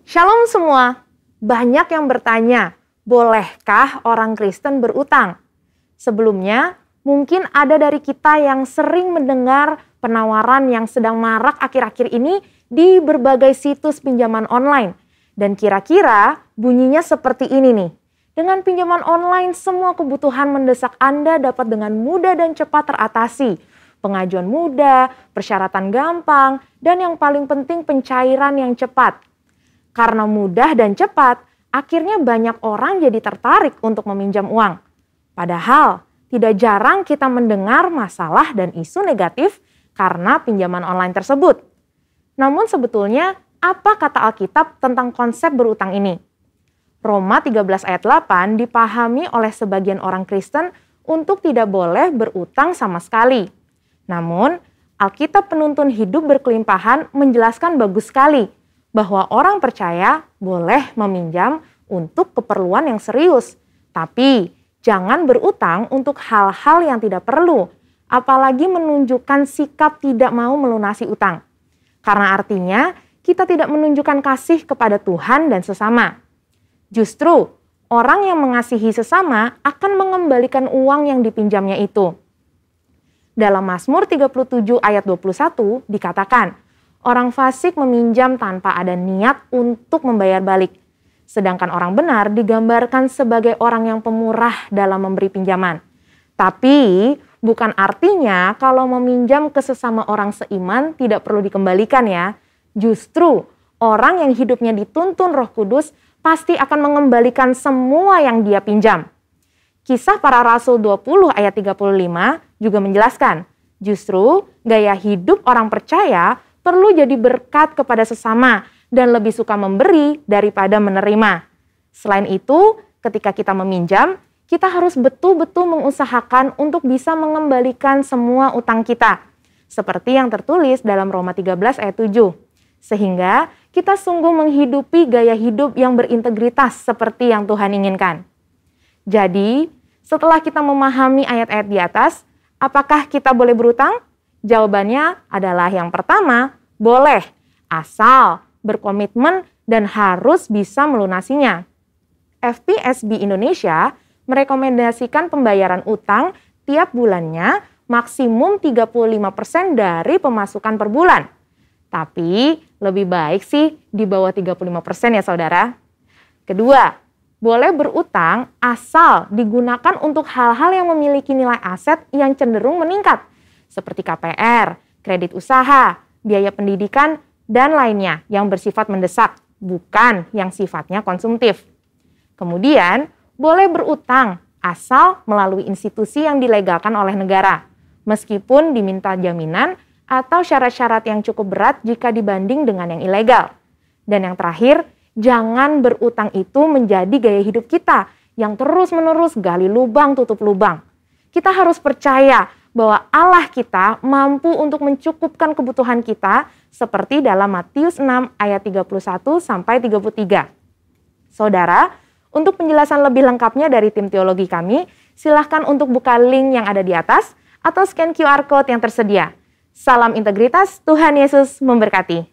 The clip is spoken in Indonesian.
Shalom semua. Banyak yang bertanya, bolehkah orang Kristen berutang? Sebelumnya, mungkin ada dari kita yang sering mendengar penawaran yang sedang marak akhir-akhir ini di berbagai situs pinjaman online. Dan kira-kira bunyinya seperti ini nih. Dengan pinjaman online, semua kebutuhan mendesak Anda dapat dengan mudah dan cepat teratasi. Pengajuan mudah, persyaratan gampang, dan yang paling penting pencairan yang cepat. Karena mudah dan cepat, akhirnya banyak orang jadi tertarik untuk meminjam uang. Padahal, tidak jarang kita mendengar masalah dan isu negatif karena pinjaman online tersebut. Namun sebetulnya, apa kata Alkitab tentang konsep berutang ini? Roma 13 ayat 8 dipahami oleh sebagian orang Kristen untuk tidak boleh berutang sama sekali. Namun, Alkitab penuntun hidup berkelimpahan menjelaskan bagus sekali bahwa orang percaya boleh meminjam untuk keperluan yang serius. Tapi, jangan berutang untuk hal-hal yang tidak perlu, apalagi menunjukkan sikap tidak mau melunasi utang. Karena artinya, kita tidak menunjukkan kasih kepada Tuhan dan sesama. Justru, orang yang mengasihi sesama akan mengembalikan uang yang dipinjamnya itu. Dalam Mazmur 37 ayat 21 dikatakan, orang fasik meminjam tanpa ada niat untuk membayar balik. Sedangkan orang benar digambarkan sebagai orang yang pemurah dalam memberi pinjaman. Tapi bukan artinya kalau meminjam ke sesama orang seiman tidak perlu dikembalikan ya. Justru orang yang hidupnya dituntun Roh Kudus pasti akan mengembalikan semua yang dia pinjam. Kisah Para Rasul 20 ayat 35 juga menjelaskan, justru gaya hidup orang percaya perlu jadi berkat kepada sesama dan lebih suka memberi daripada menerima. Selain itu, ketika kita meminjam, kita harus betul-betul mengusahakan untuk bisa mengembalikan semua utang kita. Seperti yang tertulis dalam Roma 13 ayat 7. Sehingga kita sungguh menghidupi gaya hidup yang berintegritas seperti yang Tuhan inginkan. Jadi, setelah kita memahami ayat-ayat di atas, apakah kita boleh berutang? Jawabannya adalah yang pertama, boleh, asal berkomitmen dan harus bisa melunasinya. FPSB Indonesia merekomendasikan pembayaran utang tiap bulannya maksimum 35% dari pemasukan per bulan. Tapi lebih baik sih di bawah 35% ya saudara. Kedua, boleh berutang asal digunakan untuk hal-hal yang memiliki nilai aset yang cenderung meningkat. Seperti KPR, kredit usaha, biaya pendidikan, dan lainnya yang bersifat mendesak, bukan yang sifatnya konsumtif. Kemudian, boleh berutang asal melalui institusi yang dilegalkan oleh negara, meskipun diminta jaminan atau syarat-syarat yang cukup berat jika dibanding dengan yang ilegal. Dan yang terakhir, jangan berutang itu menjadi gaya hidup kita yang terus-menerus gali lubang tutup lubang. Kita harus percaya bahwa Allah kita mampu untuk mencukupkan kebutuhan kita seperti dalam Matius 6 ayat 31 sampai 33. Saudara, untuk penjelasan lebih lengkapnya dari tim teologi kami, silahkan untuk buka link yang ada di atas atau scan QR Code yang tersedia. Salam integritas, Tuhan Yesus memberkati.